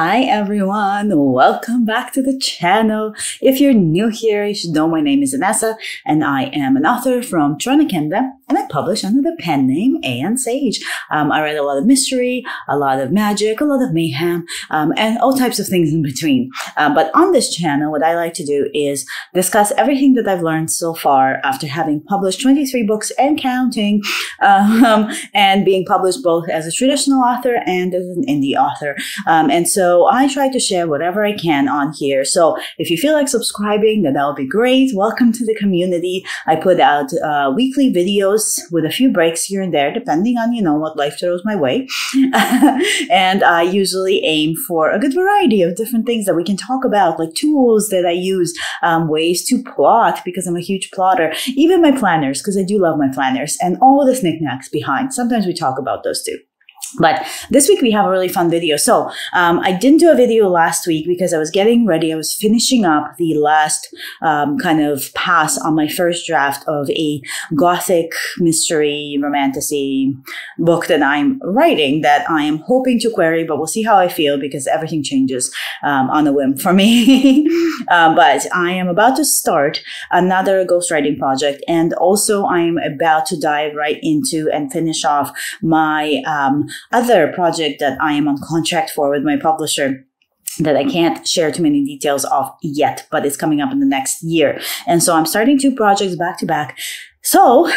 Hi everyone, welcome back to the channel. If you're new here, you should know my name is Vanessa and I am an author from Toronto, Canada, and I publish under the pen name A.N. Sage. I write a lot of mystery, a lot of magic, a lot of mayhem, and all types of things in between. But on this channel, what I like to do is discuss everything that I've learned so far after having published 23 books and counting, and being published both as a traditional author and as an indie author. And so I try to share whatever I can on here. So if you feel like subscribing, then that'll be great. Welcome to the community. I put out weekly videos with a few breaks here and there, depending on, what life throws my way. And I usually aim for a good variety of different things that we can talk about, like tools that I use, ways to plot, because I'm a huge plotter, even my planners, because I do love my planners, and all the knickknacks behind. Sometimes we talk about those too. But this week we have a really fun video. So I didn't do a video last week because I was getting ready. I was finishing up the last kind of pass on my first draft of a Gothic mystery romantasy book that I'm writing that I am hoping to query, but we'll see how I feel because everything changes on a whim for me. But I am about to start another ghostwriting project, and also I'm about to dive right into and finish off my other project that I am on contract for with my publisher that I can't share too many details of yet, but it's coming up in the next year. And so I'm starting two projects back to back. So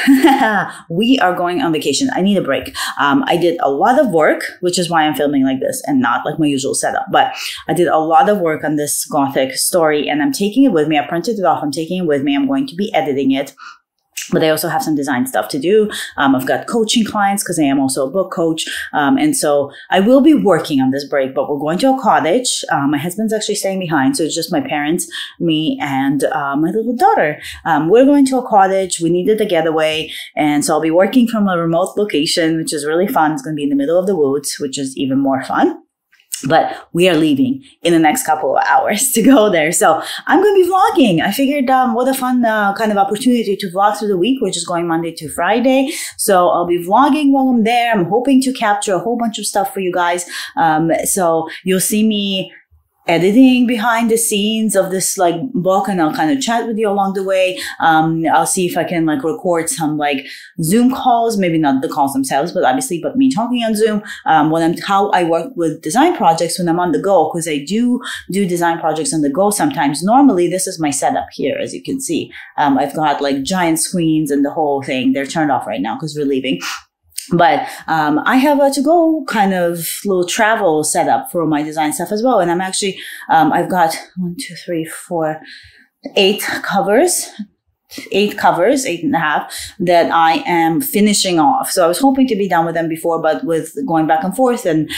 we are going on vacation. I need a break. I did a lot of work, which is why I'm filming like this and not like my usual setup. But I did a lot of work on this Gothic story and I'm taking it with me. I printed it off. I'm taking it with me. I'm going to be editing it. But I also have some design stuff to do. I've got coaching clients because I am also a book coach. And so I will be working on this break, but we're going to a cottage. My husband's actually staying behind. So it's just my parents, me, and my little daughter. We're going to a cottage. We needed a getaway. And so I'll be working from a remote location, which is really fun. It's going to be in the middle of the woods, which is even more fun. But we are leaving in the next couple of hours to go there. So I'm going to be vlogging. I figured what a fun kind of opportunity to vlog through the week. We're just going Monday to Friday. So I'll be vlogging while I'm there. I'm hoping to capture a whole bunch of stuff for you guys. So you'll see me editing behind the scenes of this like book, and I'll kind of chat with you along the way. I'll see if I can like record some like Zoom calls, maybe not the calls themselves, but obviously, but me talking on Zoom, how I work with design projects when I'm on the go, because I do design projects on the go sometimes. Normally, this is my setup here, as you can see. I've got like giant screens and the whole thing. They're turned off right now because we're leaving. But I have a to-go kind of little travel setup for my design stuff as well. And I'm actually, I've got 8 covers, 8.5 that I am finishing off. So I was hoping to be done with them before, but with going back and forth and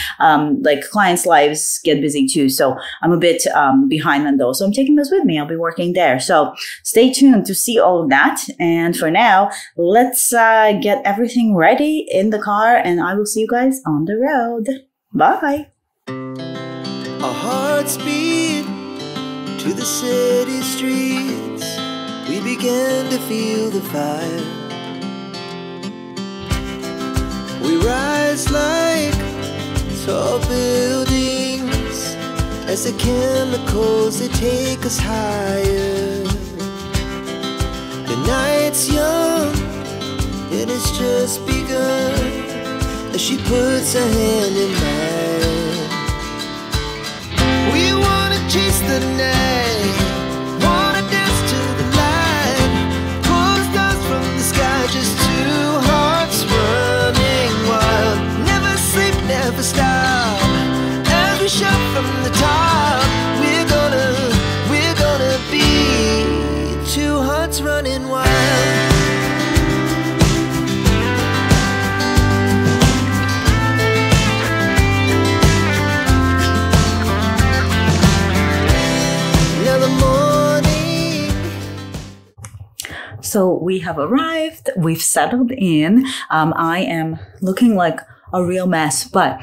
like clients' lives get busy too. So I'm a bit behind on those. So I'm taking those with me. I'll be working there. So stay tuned to see all of that. And for now, let's get everything ready in the car and I will see you guys on the road. Bye. Our hearts beat to the city streets. We began to feel the fire. We rise like tall buildings as the chemicals, they take us higher. The night's young and it's just begun as she puts her hand in mine. We wanna chase the night, just 2 hearts running wild. Never sleep, never stop. As we shout from the top, we're gonna be 2 hearts running wild. Now the morning. So we have arrived, we've settled in. I am looking like a real mess, but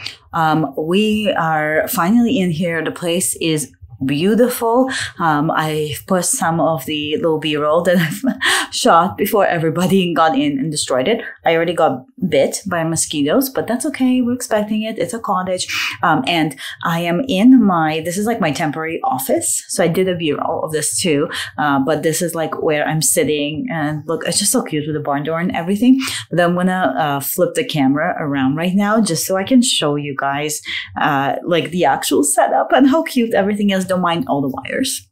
we are finally in here. The place is beautiful. I've put some of the little B-roll that I've shot before everybody got in and destroyed it. I already got bit by mosquitoes, but that's okay. We're expecting it. It's a cottage. And I am in this is like my temporary office. So I did a B-roll of this too. But this is like where I'm sitting, and look, it's just so cute with the barn door and everything. But I'm gonna flip the camera around right now just so I can show you guys like the actual setup and how cute everything is. Don't mind all the wires.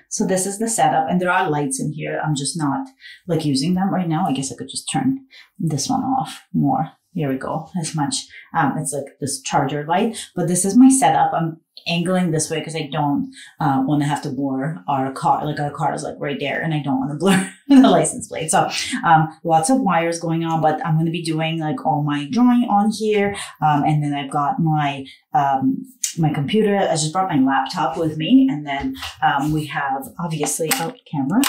So this is the setup, and there are lights in here. I'm just not like using them right now. I guess I could just turn this one off more. Here we go. As much. It's like this charger light, but this is my setup. I'm angling this way because I don't want to have to blur our car. Like our car is like right there, and I don't want to blur the license plate. So lots of wires going on, but I'm going to be doing like all my drawing on here. And then I've got my my computer. I just brought my laptop with me, and then we have obviously camera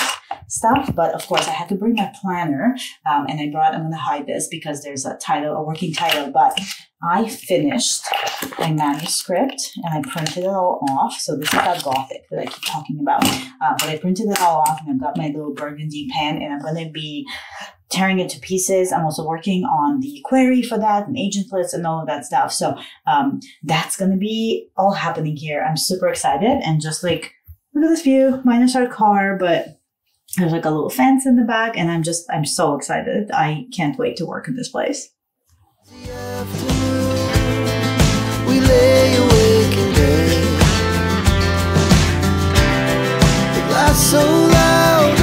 stuff, but of course I had to bring my planner, and I'm going to hide this because there's a working title, but I finished my manuscript and I printed it all off. So this is that Gothic that I keep talking about, but I printed it all off, and I've got my little burgundy pen, and I'm going to be tearing it to pieces. I'm also working on the query for that and agent lists and all of that stuff. So that's going to be all happening here. I'm super excited, and just like, look at this view, minus our car, but there's like a little fence in the back, and I'm so excited. I can't wait to work in this place. We lay awake in bed, the glass so loud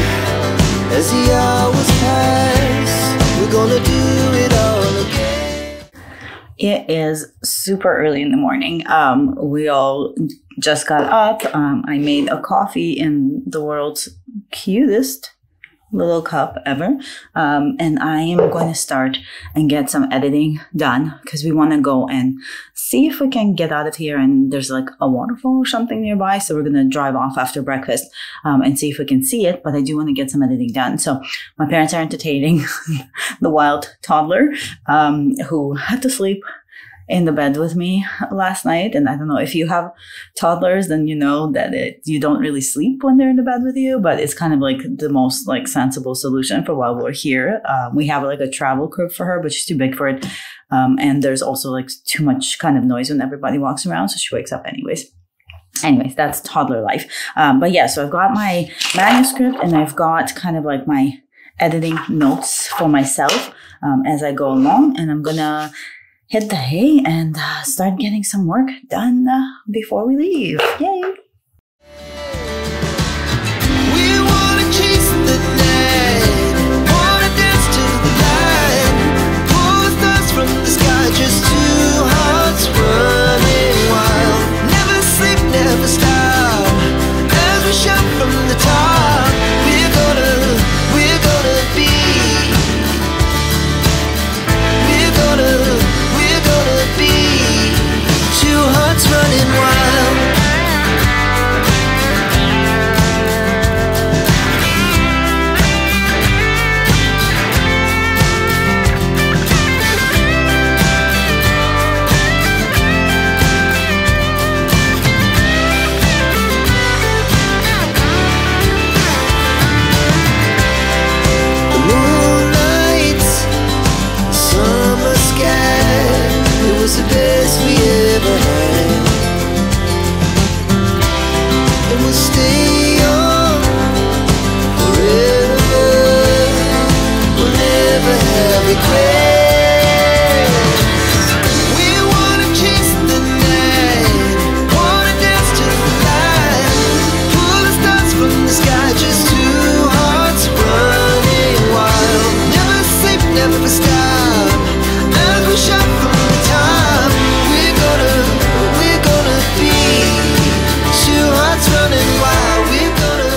as the hours pass. We're gonna do it all again. It is super early in the morning. We all just got up. I made a coffee in the world's cutest little cup ever. And I am going to start and get some editing done because we want to go and see if we can get out of here. And there's like a waterfall or something nearby. So we're going to drive off after breakfast and see if we can see it. But I do want to get some editing done. So my parents are entertaining the wild toddler who had to sleep in the bed with me last night. And I don't know if you have toddlers, then you know that you don't really sleep when they're in the bed with you, but it's kind of like the most like sensible solution for while we're here. We have like a travel crib for her, but she's too big for it. And there's also like too much kind of noise when everybody walks around. So she wakes up anyways. Anyways, that's toddler life. But yeah, so I've got my manuscript and I've got kind of like my editing notes for myself as I go along. And I'm going to hit the hay and start getting some work done before we leave. Yay! We wanna chase the night, wanna dance to the light, pull the stars from the sky, just two hearts running wild. Never sleep, never stop, as we shout from the top. We're gonna be. We're gonna be two hearts running wild. The moonlight, summer sky, it was the best we ever had. And we'll stay young forever. We'll never have regrets. We wanna chase the night, wanna dance to the light, pull the stars from the sky, just two hearts running wild. Never sleep, never stop, as we shout from the top. We're gonna be two hearts running wild. We're gonna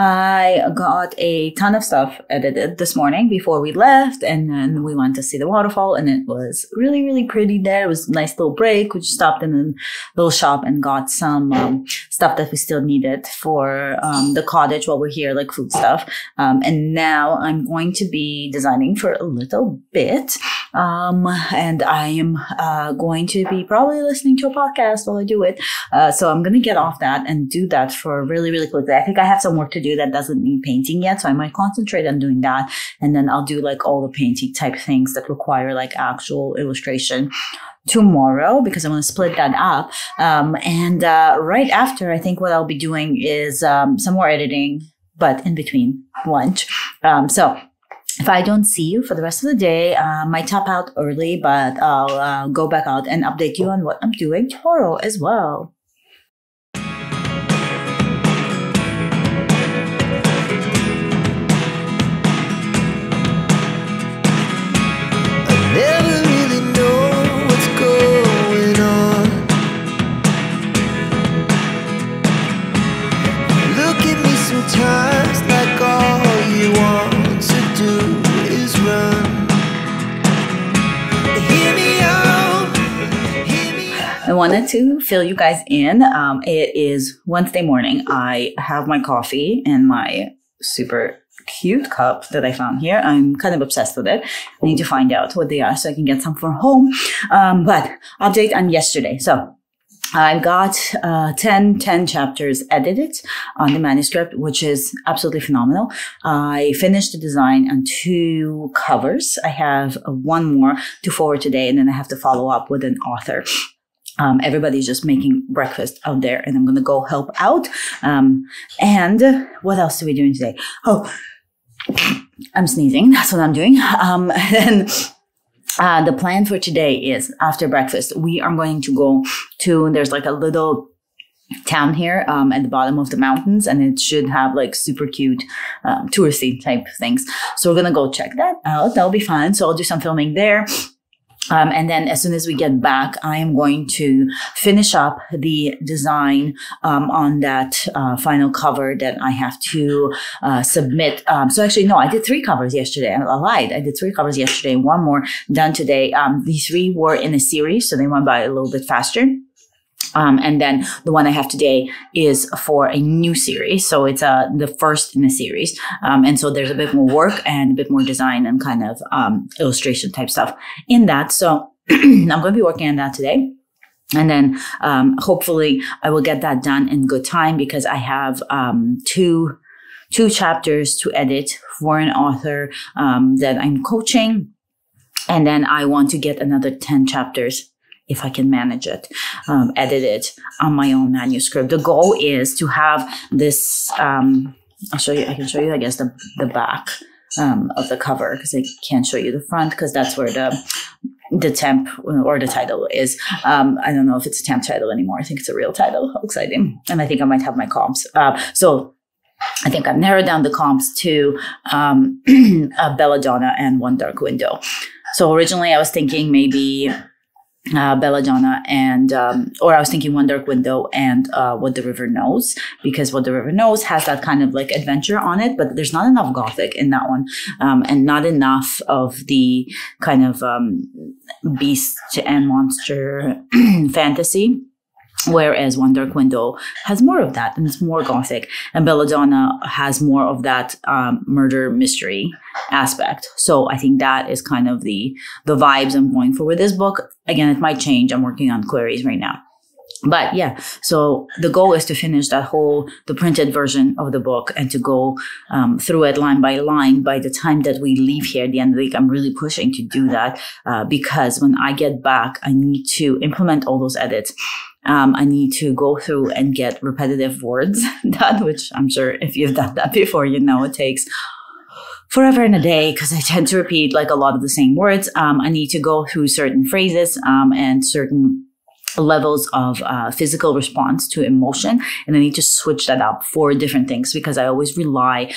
I got a ton of stuff edited this morning before we left, and then we went to see the waterfall, and it was really, really pretty there. It was a nice little break. We just stopped in a little shop and got some stuff that we still needed for the cottage while we're here, like food stuff. And now I'm going to be designing for a little bit. And I am going to be probably listening to a podcast while I do it. So I'm going to get off that and do that for really, really quickly. I think I have some work to do that doesn't need painting yet, so I might concentrate on doing that. And then I'll do like all the painting type things that require like actual illustration tomorrow, because I'm going to split that up. And right after, I think what I'll be doing is some more editing, but in between lunch. So if I don't see you for the rest of the day, I might tap out early, but I'll go back out and update you on what I'm doing tomorrow as well. Sometimes like all you want to do is run. Hear me out, hear me out. I wanted to fill you guys in. It is Wednesday morning. I have my coffee in my super cute cup that I found here. I'm kind of obsessed with it. I need to find out what they are so I can get some for home. But update on yesterday. So I got 10 chapters edited on the manuscript, which is absolutely phenomenal. I finished the design on 2 covers. I have 1 more to forward today, and then I have to follow up with an author. Everybody's just making breakfast out there, and I'm going to go help out. And what else are we doing today? Oh, I'm sneezing. That's what I'm doing. The plan for today is after breakfast, we are going to go to, there's like a little town here at the bottom of the mountains, and it should have like super cute touristy type things. So we're going to go check that out. That'll be fun. So I'll do some filming there. And then as soon as we get back, I am going to finish up the design on that final cover that I have to submit. So actually, no, I did 3 covers yesterday. I lied. I did 3 covers yesterday, 1 more done today. These 3 were in a series, so they went by a little bit faster. And then the one I have today is for a new series. So it's the first in the series. And so there's a bit more work and a bit more design and kind of illustration type stuff in that. So I'm going to be working on that today. And then hopefully I will get that done in good time, because I have two chapters to edit for an author that I'm coaching. And then I want to get another 10 chapters, if I can manage it, edited on my own manuscript. The goal is to have this, I'll show you, I can show you, I guess, the back of the cover, because I can't show you the front, because that's where the temp or the title is. I don't know if it's a temp title anymore. I think it's a real title. How exciting. And I think I might have my comps. So I think I've narrowed down the comps to Belladonna and One Dark Window. So originally I was thinking maybe Belladonna and, or I was thinking One Dark Window and What the River Knows, because What the River Knows has that kind of like adventure on it, but there's not enough Gothic in that one, and not enough of the kind of beast and monster fantasy. Whereas One Dark Window has more of that, and it's more Gothic. And Belladonna has more of that murder mystery aspect. So I think that is kind of the vibes I'm going for with this book. Again, it might change. I'm working on queries right now. But yeah, so the goal is to finish the printed version of the book and to go through it line by line by the time that we leave here at the end of the week. I'm really pushing to do that because when I get back, I need to implement all those edits. I need to go through and get repetitive words done, which I'm sure if you've done that before, you know it takes forever and a day because I tend to repeat like a lot of the same words. I need to go through certain phrases and certain levels of physical response to emotion, and I need to switch that up for different things because I always rely,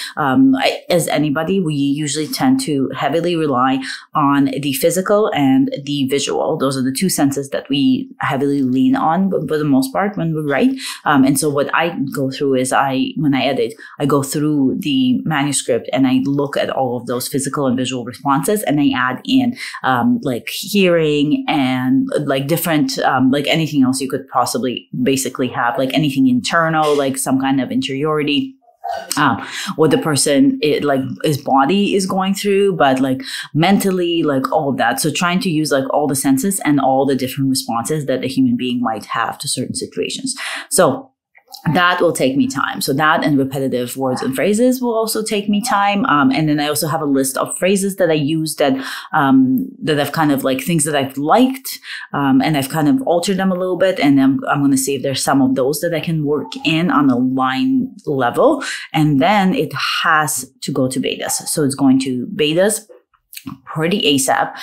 as anybody, we usually tend to heavily rely on the physical and the visual. Those are the two senses that we heavily lean on for the most part when we write. And so what I go through is when I edit, I go through the manuscript and I look at all of those physical and visual responses, and I add in like hearing and like different like anything else you could possibly basically have, like anything internal, like some kind of interiority what the person his body is going through, but like mentally, like all of that. So trying to use like all the senses and all the different responses that a human being might have to certain situations. So that will take me time. So that and repetitive words and phrases will also take me time. And then I also have a list of phrases that I use that I've kind of like things that I've liked, and I've kind of altered them a little bit. And I'm going to see if there's some of those that I can work in on a line level. And then it has to go to betas. So it's going to betas pretty ASAP,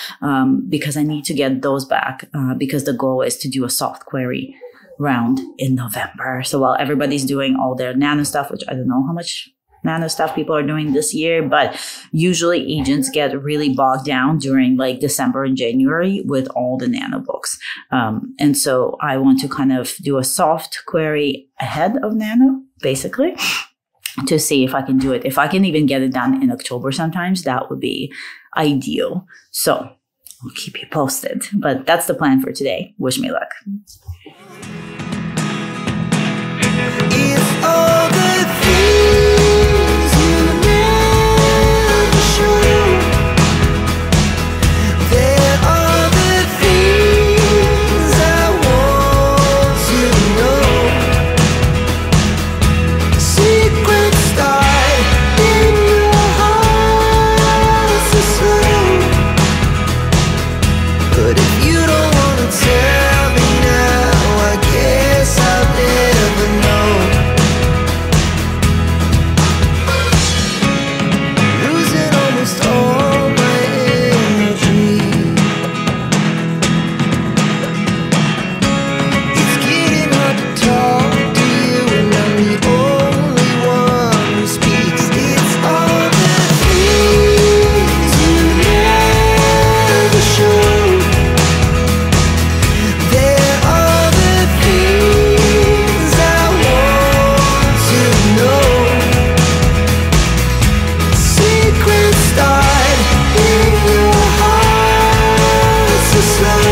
because I need to get those back, because the goal is to do a soft query round in November. So while everybody's doing all their nano stuff, which I don't know how much nano stuff people are doing this year, but usually agents get really bogged down during like December and January with all the nano books. And so I want to kind of do a soft query ahead of nano, basically, to see if I can do it. If I can even get it done in October sometimes, that would be ideal. So I'll keep you posted. But that's the plan for today. Wish me luck. If all the things you never show, there are the things I want to know. Secrets start in your heart so slow. But if you don't want to tell me now, I guess I'll never know. Losing almost all my energy. It's getting hard to talk to you, and I'm the only one who speaks. It's all the things you never show. There are the things I want to know. Secrets start in your heart so slow.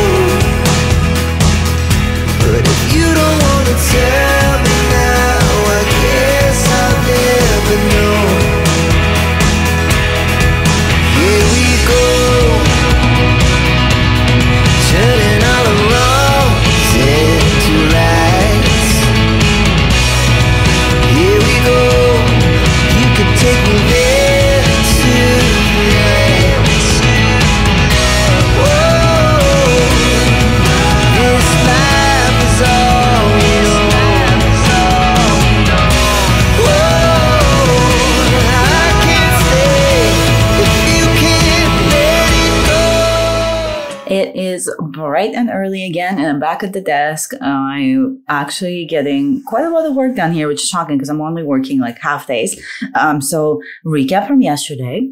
But if you don't want to tell me now, I guess I'll never know. Here we go, turning all the wrongs into rights. Here we go, you could take me there tonight. Whoa, this life is all yours. Whoa, I can't stay if you can't let it go. It is bright and early again, and I'm back at the desk. I'm actually getting quite a lot of work done here, which is shocking because I'm only working like half days. So recap from yesterday,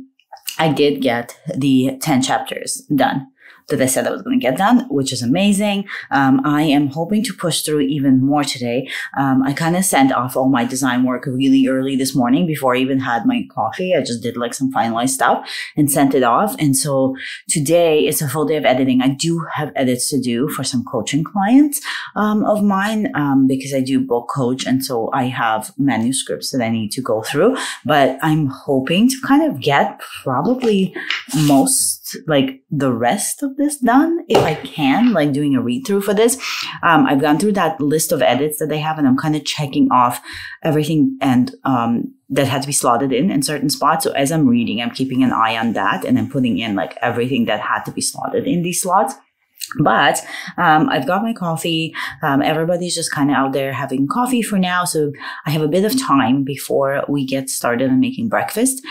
I did get the 10 chapters done that I said I was going to get done, which is amazing. I am hoping to push through even more today. I kind of sent off all my design work really early this morning before I even had my coffee. I just did like some finalized stuff and sent it off. And so today it's a full day of editing. I do have edits to do for some coaching clients of mine, because I do book coach. And so I have manuscripts that I need to go through, but I'm hoping to kind of get probably most, like the rest of this done if I can, like doing a read through for this. I've gone through that list of edits that they have, and I'm kind of checking off everything and that had to be slotted in certain spots. So as I'm reading, I'm keeping an eye on that, and I'm putting in like everything that had to be slotted in these slots. But I've got my coffee. Everybody's just kind of out there having coffee for now. So I have a bit of time before we get started on making breakfast.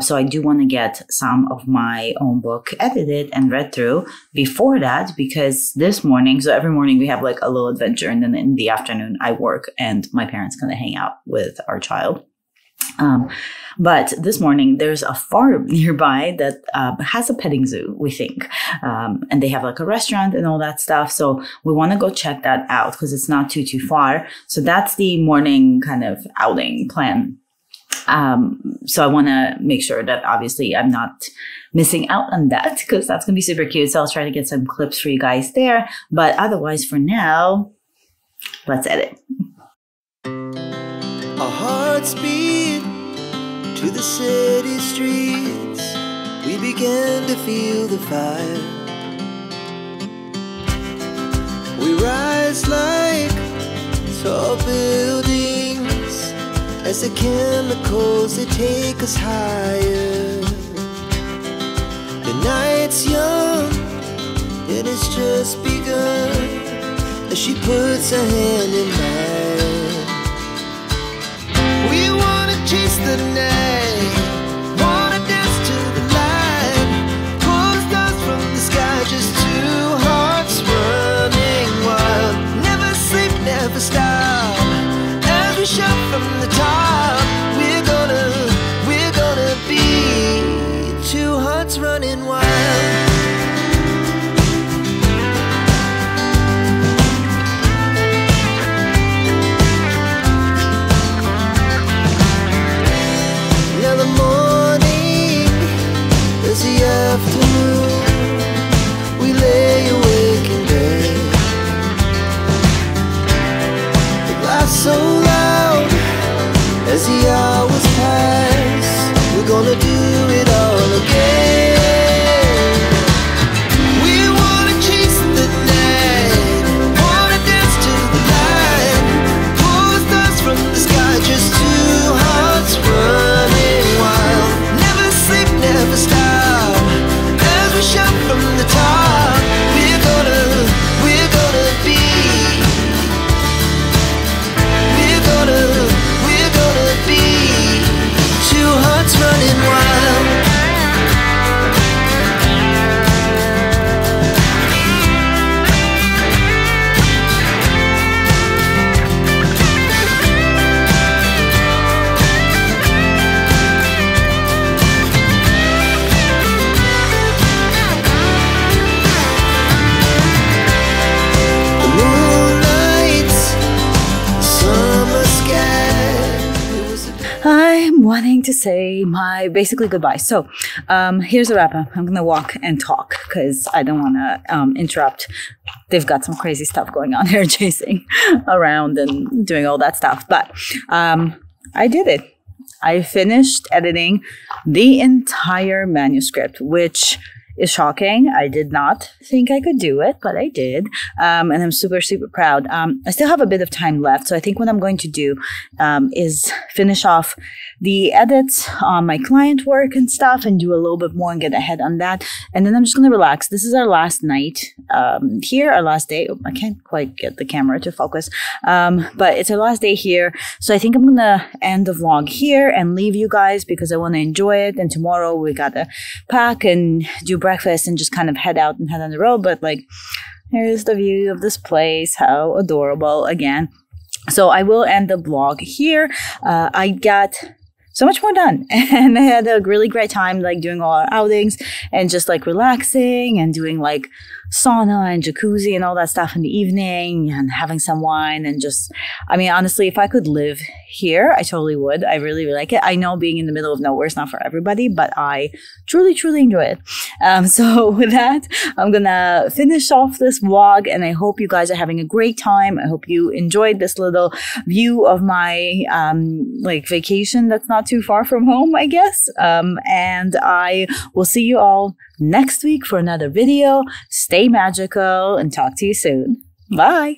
So I do want to get some of my own book edited and read through before that, because this morning, so every morning we have like a little adventure, and then in the afternoon I work and my parents kind of hang out with our child. But this morning there's a farm nearby that has a petting zoo, we think. And they have like a restaurant and all that stuff. So we want to go check that out because it's not too far. So that's the morning kind of outing plan. So I want to make sure that obviously I'm not missing out on that, because that's going to be super cute. So I'll try to get some clips for you guys there. But otherwise for now, let's edit. Our hearts beat to the city streets, we began to feel the fire. We rise like tall buildings as the chemicals, they take us higher. The night's young and it's just begun as she puts her hand in mine. We wanna chase the night, wanna dance to the light, pull the stars from the sky, just two hearts running wild. Never sleep, never stop, as we shout from the top. We're gonna be two hearts running wild. Afternoon, we lay awake in bed. It laughs so loud as the hours pass. We're gonna do it all again. We wanna chase the night, wanna dance to the light, pull the stars from the sky, just two hearts running wild. Never sleep, never stop, shout from the top. We're gonna be, we're gonna be two hearts running wild. I'm wanting to say my basically goodbye. So here's a wrap up. I'm gonna walk and talk because I don't want to interrupt. They've got some crazy stuff going on here, chasing around and doing all that stuff. But I did it. I finished editing the entire manuscript, which is shocking. I did not think I could do it, but I did. And I'm super, super proud. I still have a bit of time left. So I think what I'm going to do is finish off the edits on my client work and stuff and do a little bit more and get ahead on that. And then I'm just going to relax. This is our last night here, our last day. I can't quite get the camera to focus, but it's our last day here. So I think I'm going to end the vlog here and leave you guys because I want to enjoy it. And tomorrow we got to pack and do breakfast and just kind of head out and head on the road. But like, here's the view of this place. How adorable again. So I will end the vlog here. I got so much more done and I had a really great time like doing all our outings and just like relaxing and doing like sauna and jacuzzi and all that stuff in the evening and having some wine and just, I mean, honestly, if I could live here, I totally would. I really, really like it. I know being in the middle of nowhere is not for everybody, but I truly, truly enjoy it. So with that, I'm gonna finish off this vlog and I hope you guys are having a great time. I hope you enjoyed this little view of my like vacation that's not too far from home, I guess. And I will see you all next week for another video. Stay magical and talk to you soon. Bye.